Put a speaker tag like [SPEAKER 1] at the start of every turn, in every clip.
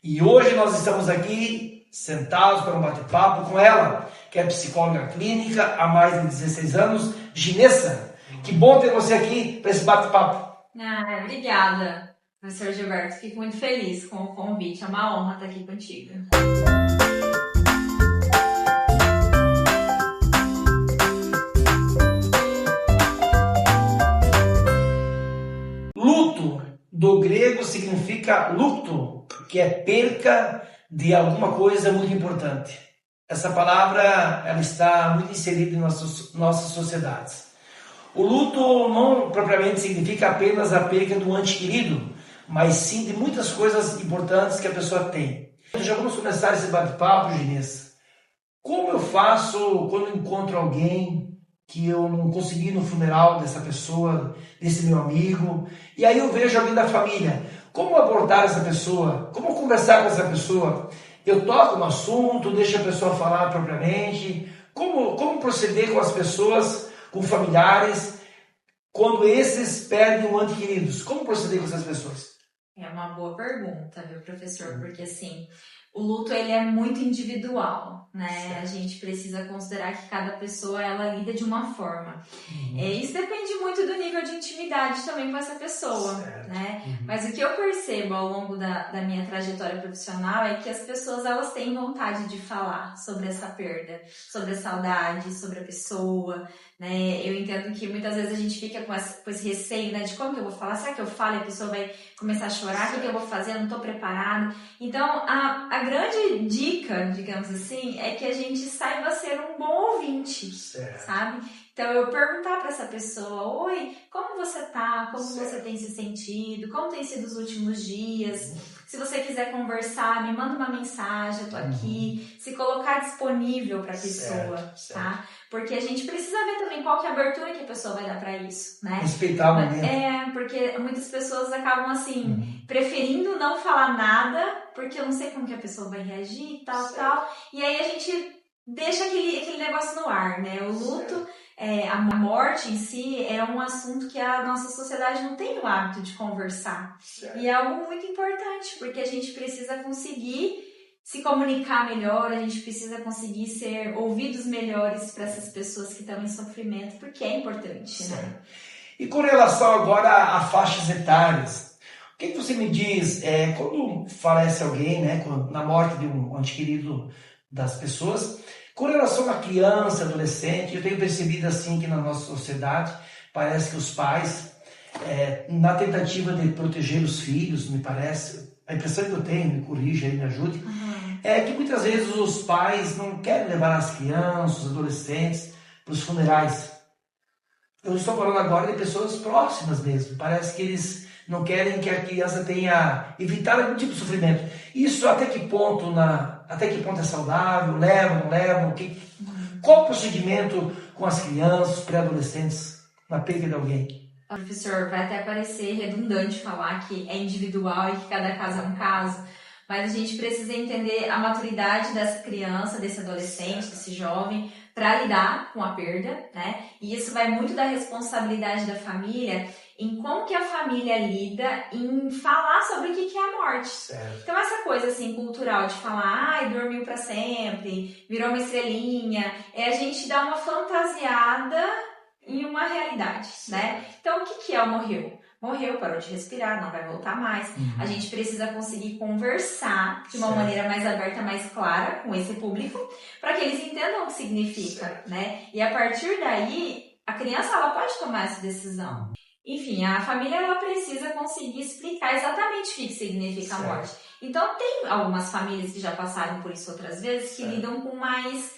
[SPEAKER 1] E hoje nós estamos aqui sentados para um bate-papo com ela, que é psicóloga clínica há mais de 16 anos, Ginessa. Que bom ter você aqui para esse bate-papo.
[SPEAKER 2] Obrigada, professor Gilberto. Fico muito feliz com o convite. É uma honra estar aqui contigo.
[SPEAKER 1] Luto, do grego, significa luto, que é perca de alguma coisa muito importante. Essa palavra ela está muito inserida em nossas sociedades. O luto não propriamente significa apenas a perda do ente querido, mas sim de muitas coisas importantes que a pessoa tem. Já vamos começar esse bate-papo, Ginessa. Como eu faço quando encontro alguém que eu não consegui ir no funeral dessa pessoa, desse meu amigo, e aí eu vejo alguém da família? Como abordar essa pessoa? Como conversar com essa pessoa? Eu toco no assunto, deixo a pessoa falar propriamente? Como proceder com as pessoas, com familiares, quando esses perdem um ente queridos? Como proceder com essas pessoas?
[SPEAKER 2] É uma boa pergunta, viu, professor? Porque, assim, o luto, ele é muito individual, né?
[SPEAKER 1] Certo.
[SPEAKER 2] A gente precisa considerar que cada pessoa, ela lida de uma forma. Isso depende muito do nível de intimidade também com essa pessoa,
[SPEAKER 1] Certo.
[SPEAKER 2] né? Mas o que eu percebo ao longo da minha trajetória profissional é que as pessoas, elas têm vontade de falar sobre essa perda, sobre a saudade, sobre a pessoa, né? Eu entendo que muitas vezes a gente fica com esse receio, né? De como que eu vou falar? Será que eu falo e a pessoa vai começar a chorar? O que eu vou fazer? Eu não estou preparado. Então, a grande dica, digamos assim, é que a gente saiba ser um bom ouvinte,
[SPEAKER 1] Certo.
[SPEAKER 2] sabe? Então, eu perguntar para essa pessoa: oi, como você tá? Como
[SPEAKER 1] Certo.
[SPEAKER 2] você tem se sentido? Como tem sido os últimos dias? Se você quiser conversar, me manda uma mensagem, eu tô aqui. Se colocar disponível para a pessoa,
[SPEAKER 1] Certo.
[SPEAKER 2] tá? Porque a gente precisa ver também qual que é a abertura que a pessoa vai dar para isso, né?
[SPEAKER 1] Respeitar o momento.
[SPEAKER 2] Porque muitas pessoas acabam assim, preferindo não falar nada, porque eu não sei como que a pessoa vai reagir, tal. E aí a gente deixa aquele negócio no ar, né? O luto, a morte em si é um assunto que a nossa sociedade não tem o hábito de conversar.
[SPEAKER 1] Certo.
[SPEAKER 2] E é algo muito importante, porque a gente precisa conseguir se comunicar melhor, a gente precisa conseguir ser ouvidos melhores para essas pessoas que estão em sofrimento, porque é importante, né?
[SPEAKER 1] E com relação agora a faixas etárias, o que você me diz quando falece alguém, né, na morte de um ente querido das pessoas, com relação a criança, adolescente, eu tenho percebido assim que na nossa sociedade parece que os pais, na tentativa de proteger os filhos, me parece, a impressão que eu tenho, me corrija aí, me ajude, é que muitas vezes os pais não querem levar as crianças, os adolescentes para os funerais. Eu estou falando agora de pessoas próximas mesmo. Parece que eles não querem que a criança tenha evitar algum tipo de sofrimento. Isso até que ponto é saudável? Leva, não leva? Qual o procedimento com as crianças, pré-adolescentes na perda de alguém?
[SPEAKER 2] Professor, vai até parecer redundante falar que é individual e que cada caso é um caso, mas a gente precisa entender a maturidade dessa criança, desse adolescente, desse jovem, para lidar com a perda, né? E isso vai muito da responsabilidade da família em como que a família lida em falar sobre o que é a morte.
[SPEAKER 1] Certo.
[SPEAKER 2] Então essa coisa assim cultural de falar, dormiu para sempre, virou uma estrelinha, é a gente dar uma fantasiada em uma realidade, né? Então o que é o morreu? Morreu, parou de respirar, não vai voltar mais. A gente precisa conseguir conversar de uma maneira mais aberta, mais clara com esse público, para que eles entendam o que significa, né? E a partir daí, a criança ela pode tomar essa decisão. Enfim, a família ela precisa conseguir explicar exatamente o que significa a morte. Então, tem algumas famílias que já passaram por isso outras vezes, que lidam com mais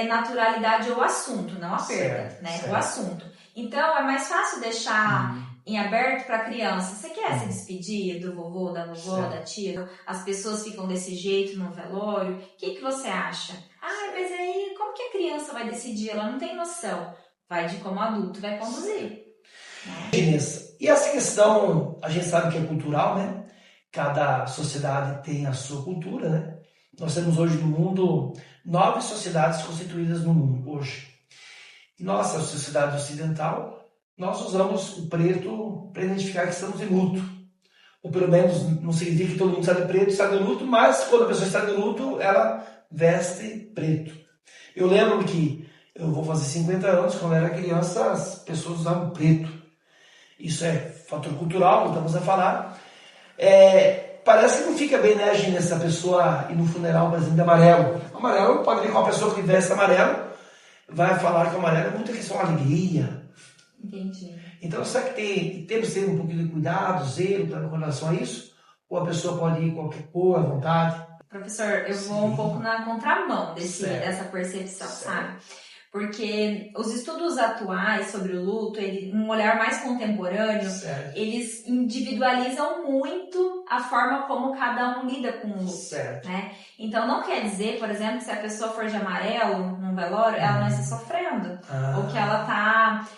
[SPEAKER 2] naturalidade o assunto, não a perda, né? O assunto. Então, é mais fácil deixar em aberto para a criança. Você quer se despedir do vovô, da vovó, da tia? As pessoas ficam desse jeito no velório. O que você acha? Mas aí, como que a criança vai decidir? Ela não tem noção. Vai de como adulto vai conduzir.
[SPEAKER 1] Ginessa, e essa questão, a gente sabe que é cultural, né? Cada sociedade tem a sua cultura, né? Nós temos hoje no mundo 9 sociedades constituídas no mundo hoje. E nossa sociedade ocidental, nós usamos o preto para identificar que estamos em luto. ou pelo menos não significa que todo mundo está de preto, está de luto, mas quando a pessoa está de luto, ela veste preto. Eu lembro que eu vou fazer 50 anos, quando eu era criança, as pessoas usavam preto. Isso é fator cultural, voltamos a falar. Parece que não fica bem, né, Gina, essa pessoa ir no funeral, por exemplo, de amarelo. Amarelo, pode ver com a pessoa que veste amarelo, vai falar que o amarelo é muita questão de alegria.
[SPEAKER 2] Entendi.
[SPEAKER 1] Então, será que temos que ter um pouquinho de cuidado, zelo com relação a isso? Ou a pessoa pode ir qualquer cor, à vontade?
[SPEAKER 2] Professor, eu vou um pouco na contramão dessa percepção, sabe? Porque os estudos atuais sobre o luto, um olhar mais contemporâneo, eles individualizam muito a forma como cada um lida com o luto, né? Então não quer dizer, por exemplo, que se a pessoa for de amarelo num velório, ela não está sofrendo, ou que ela está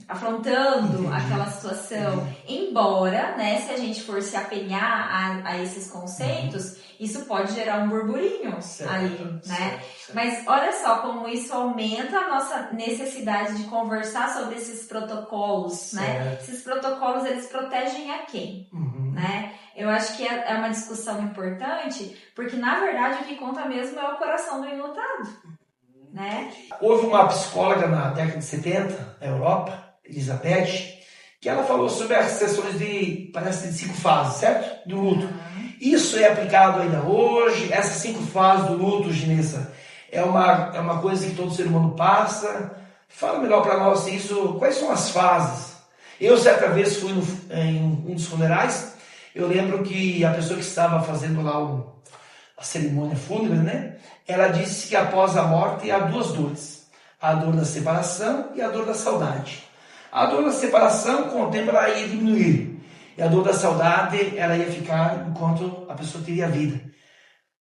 [SPEAKER 2] afrontando aquela situação. Embora, né, se a gente for se apegar a esses conceitos, isso pode gerar um burburinho ali, né? Mas olha só como isso aumenta a nossa necessidade de conversar sobre esses protocolos, né? Esses protocolos, eles protegem a quem, né? Eu acho que é uma discussão importante, porque na verdade o que conta mesmo é o coração do enlutado, né?
[SPEAKER 1] Houve uma psicóloga na década de 70, na Europa, Elizabeth, que ela falou sobre as sessões parece de 5 fases, certo? Do luto. Isso é aplicado ainda hoje? Essas 5 fases do luto, Ginessa, é uma coisa que todo ser humano passa? Fala melhor para nós isso, quais são as fases? Eu, certa vez, fui em um dos funerais, eu lembro que a pessoa que estava fazendo lá a cerimônia fúnebre, né? Ela disse que após a morte há 2 dores, a dor da separação e a dor da saudade. A dor da separação, com o tempo, ela ia diminuir. E a dor da saudade, ela ia ficar enquanto a pessoa teria vida.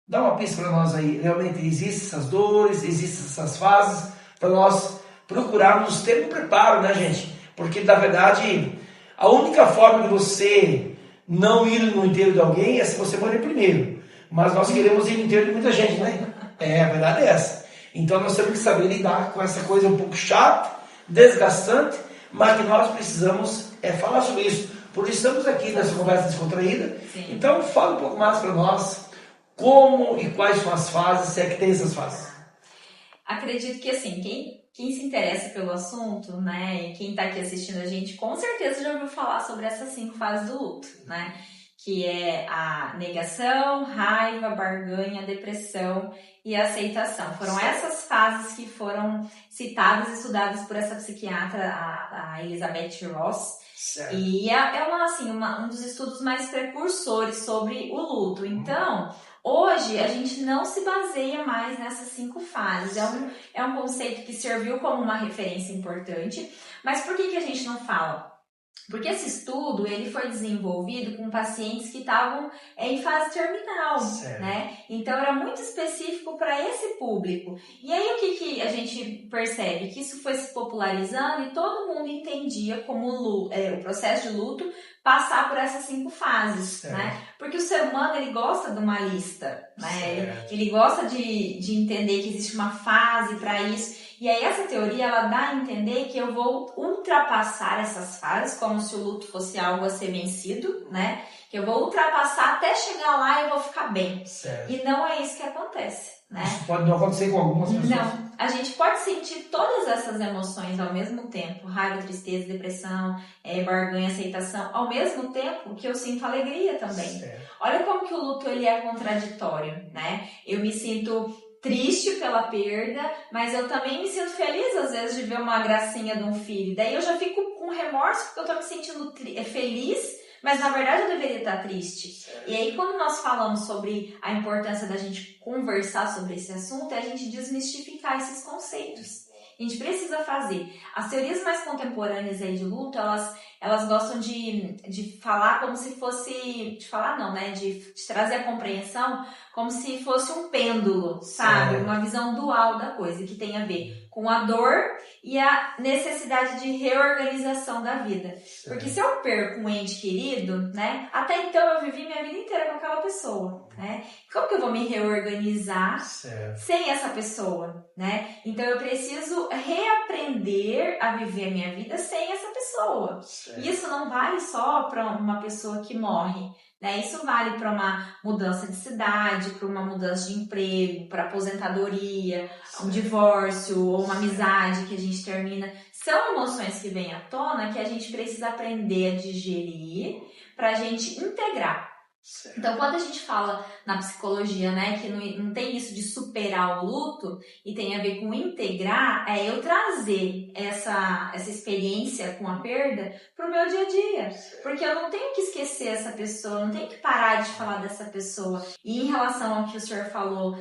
[SPEAKER 1] Dá uma pista para nós aí. Realmente existem essas dores, existem essas fases, para nós procurarmos ter um preparo, né, gente? Porque, na verdade, a única forma de você não ir no enterro de alguém é se você morrer primeiro. Mas nós queremos ir no enterro de muita gente, né? A verdade é essa. Então, nós temos que saber lidar com essa coisa um pouco chata, desgastante, mas que nós precisamos falar sobre isso. Por isso estamos aqui nessa conversa descontraída. Sim. Então fala um pouco mais para nós como e quais são as fases, se é que tem essas fases.
[SPEAKER 2] Acredito que assim, quem se interessa pelo assunto, né, e quem está aqui assistindo a gente, com certeza já ouviu falar sobre essas 5 fases do luto, né? Que é a negação, raiva, barganha, depressão e aceitação. Foram essas fases que foram citadas e estudadas por essa psiquiatra, a Elizabeth Ross. Certo. E um dos estudos mais precursores sobre o luto. Então, hoje a gente não se baseia mais nessas 5 fases. É um conceito que serviu como uma referência importante. Mas por que a gente não fala? Porque esse estudo ele foi desenvolvido com pacientes que estavam em fase terminal, né? Então era muito específico para esse público. E aí o que a gente percebe? Que isso foi se popularizando e todo mundo entendia como o processo de luto passar por essas 5 fases, né? Porque o ser humano ele gosta de uma lista, né? Ele gosta de entender que existe uma fase para isso. E aí essa teoria, ela dá a entender que eu vou ultrapassar essas fases, como se o luto fosse algo a ser vencido, né? Que eu vou ultrapassar até chegar lá e eu vou ficar bem. Certo. E não é isso que acontece, né?
[SPEAKER 1] Isso pode não acontecer com algumas pessoas.
[SPEAKER 2] Não, a gente pode sentir todas essas emoções ao mesmo tempo, raiva, tristeza, depressão, barganha, aceitação, ao mesmo tempo que eu sinto alegria também. Certo. Olha como que o luto ele é contraditório, né? Eu me sinto triste pela perda, mas eu também me sinto feliz às vezes de ver uma gracinha de um filho. Daí eu já fico com remorso porque eu tô me sentindo feliz, mas na verdade eu deveria estar triste. E aí quando nós falamos sobre a importância da gente conversar sobre esse assunto, é a gente desmistificar esses conceitos. A gente precisa fazer. As teorias mais contemporâneas aí de luto, elas gostam de falar como se fosse... De falar não, né? De trazer a compreensão como se fosse um pêndulo, sabe? Uma visão dual da coisa, que tem a ver com a dor e a necessidade de reorganização da vida. Porque se eu perco um ente querido, né? Até então eu vivi minha vida inteira com aquela pessoa, né? Como que eu vou me reorganizar sem essa pessoa, né? Então eu preciso reaprender a viver a minha vida sem essa pessoa. E isso não vale só para uma pessoa que morre, né? Isso vale para uma mudança de cidade, para uma mudança de emprego, para aposentadoria, um divórcio ou uma amizade que a gente termina. São emoções que vêm à tona que a gente precisa aprender a digerir para a gente integrar. Então, quando a gente fala na psicologia, né, que não tem isso de superar o luto e tem a ver com integrar, é eu trazer essa experiência com a perda pro meu dia a dia. Porque eu não tenho que esquecer essa pessoa, eu não tenho que parar de falar dessa pessoa. E em relação ao que o senhor falou,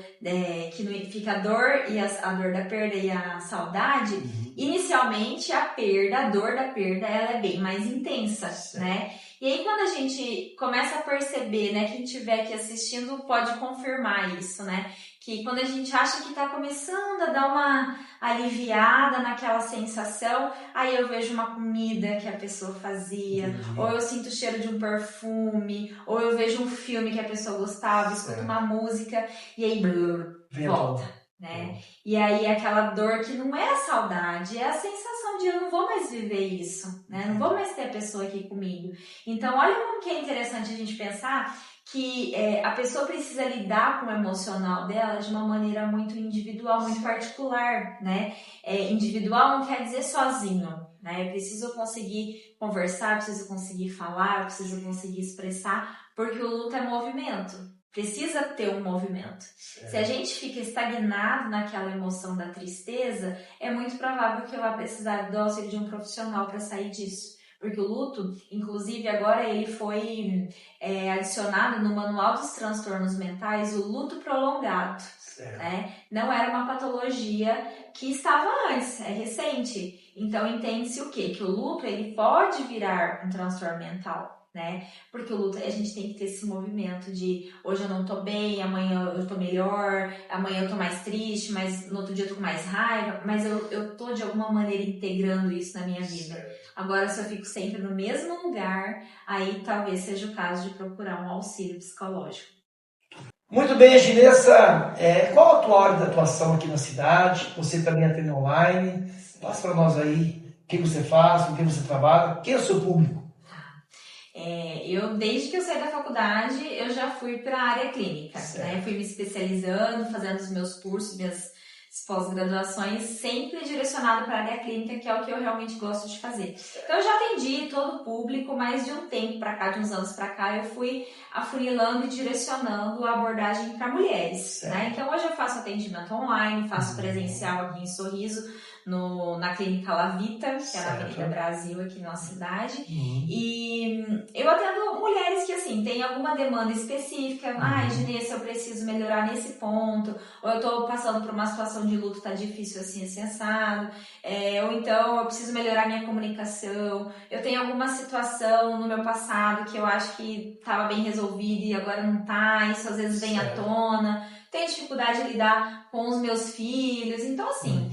[SPEAKER 2] que fica a dor e a dor da perda e a saudade, inicialmente a dor da perda, ela é bem mais intensa, né? E aí, quando a gente começa a perceber, né, quem estiver aqui assistindo pode confirmar isso, né? Que quando a gente acha que está começando a dar uma aliviada naquela sensação, aí eu vejo uma comida que a pessoa fazia, ou eu sinto o cheiro de um perfume, ou eu vejo um filme que a pessoa gostava, escuto uma música, e aí volta. Né? E aí aquela dor que não é a saudade, é a sensação de eu não vou mais viver isso, né? Não vou mais ter a pessoa aqui comigo. Então olha como que é interessante a gente pensar que a pessoa precisa lidar com o emocional dela de uma maneira muito individual, muito particular, né? Individual não quer dizer sozinho, né? Eu preciso conseguir conversar, preciso conseguir falar, preciso conseguir expressar, porque o luto é movimento. Precisa ter um movimento. Se a gente fica estagnado naquela emoção da tristeza, é muito provável que eu vá precisar do auxílio de um profissional para sair disso. Porque o luto, inclusive agora ele foi adicionado no Manual dos Transtornos Mentais, o luto prolongado. Né? Não era uma patologia que estava antes, é recente. Então entende-se o quê? Que o luto ele pode virar um transtorno mental. Né? Porque o luto, a gente tem que ter esse movimento de hoje eu não tô bem, amanhã eu tô melhor, amanhã eu tô mais triste, mas no outro dia eu tô com mais raiva, mas eu tô de alguma maneira integrando isso na minha vida. Agora, se eu fico sempre no mesmo lugar, aí talvez seja o caso de procurar um auxílio psicológico.
[SPEAKER 1] Muito bem, Ginessa, qual a tua hora de atuação aqui na cidade? Você também atende online, passa para nós aí o que você faz, com quem você trabalha, quem é o seu público?
[SPEAKER 2] Desde que eu saí da faculdade, eu já fui para a área clínica, né? Fui me especializando, fazendo os meus cursos, minhas pós-graduações, sempre direcionado para a área clínica, que é o que eu realmente gosto de fazer. Então, eu já atendi todo o público, mas de um tempo para cá, de uns anos para cá, eu fui afunilando e direcionando a abordagem para mulheres, né? Então, hoje eu faço atendimento online, faço presencial aqui em Sorriso, na Clínica Lavita, que é na Avenida Brasil, aqui na nossa cidade. E eu atendo mulheres que, assim, têm alguma demanda específica. Ginessa, eu preciso melhorar nesse ponto. Ou eu tô passando por uma situação de luto, tá difícil assim, assado. Ou então, eu preciso melhorar minha comunicação. Eu tenho alguma situação no meu passado que eu acho que tava bem resolvida e agora não tá. Isso às vezes vem à tona. Tenho dificuldade de lidar com os meus filhos. Então, assim,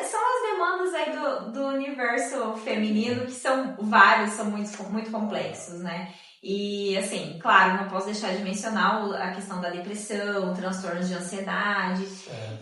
[SPEAKER 2] são as demandas aí do universo feminino, que são vários, são muito complexos, né? E, assim, claro, não posso deixar de mencionar a questão da depressão, transtornos de ansiedade.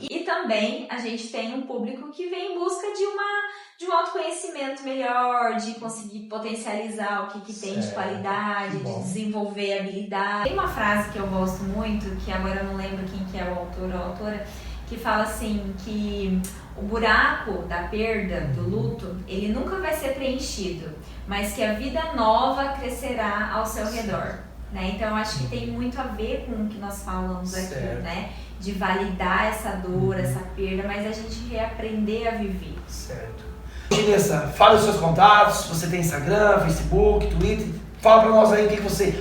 [SPEAKER 2] E também a gente tem um público que vem em busca de um autoconhecimento melhor, de conseguir potencializar o que tem de qualidade, de desenvolver habilidade. Tem uma frase que eu gosto muito, que agora eu não lembro quem que é o autor ou a autora, que fala assim, que o buraco da perda, do luto, ele nunca vai ser preenchido, mas que a vida nova crescerá ao seu redor, né? Então, eu acho que tem muito a ver com o que nós falamos aqui, né? De validar essa dor, essa perda, mas a gente reaprender a viver.
[SPEAKER 1] Ginessa, fala os seus contatos, você tem Instagram, Facebook, Twitter, fala pra nós aí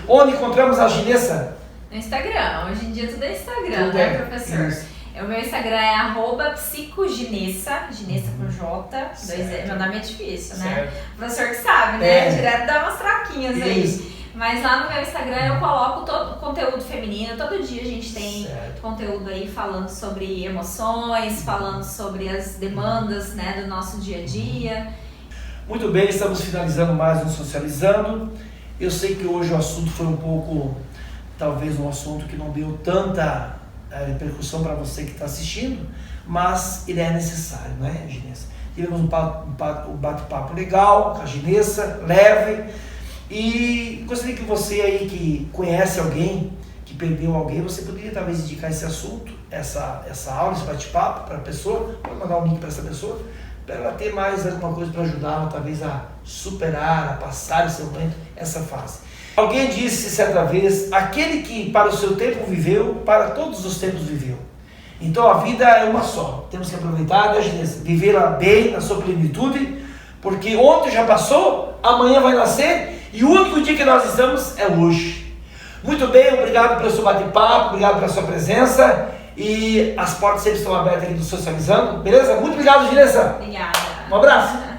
[SPEAKER 1] onde encontramos a Ginessa?
[SPEAKER 2] No Instagram, hoje em dia tudo é Instagram, né, professor? Isso. O meu Instagram é @psicoginessa, Ginessa com J, meu nome é difícil, né? O professor que sabe, né? Direto dá umas traquinhas aí. Mas lá no meu Instagram eu coloco todo o conteúdo feminino, todo dia a gente tem conteúdo aí falando sobre emoções, falando sobre as demandas, né, do nosso dia a dia.
[SPEAKER 1] Muito bem, estamos finalizando mais um Socializando. Eu sei que hoje o assunto foi um pouco, talvez um assunto que não deu tanta repercussão para você que está assistindo, mas ele é necessário, não é, Ginessa? tivemos um bate-papo legal com a Ginessa, leve, e gostaria que você aí que conhece alguém, que perdeu alguém, você poderia talvez indicar esse assunto, essa aula, esse bate-papo para a pessoa, pode mandar um link para essa pessoa, para ela ter mais alguma coisa para ajudá-la talvez a superar, a passar esse momento, essa fase. Alguém disse certa vez, aquele que para o seu tempo viveu, para todos os tempos viveu. Então a vida é uma só, temos que aproveitar, né, Ginesa? Vivê-la bem, na sua plenitude, porque ontem já passou, amanhã vai nascer, e o único dia que nós estamos é hoje. Muito bem, obrigado pelo seu bate-papo, obrigado pela sua presença, e as portas sempre estão abertas aqui do Socializando, beleza? Muito obrigado, Ginesa.
[SPEAKER 2] Obrigada.
[SPEAKER 1] Um abraço.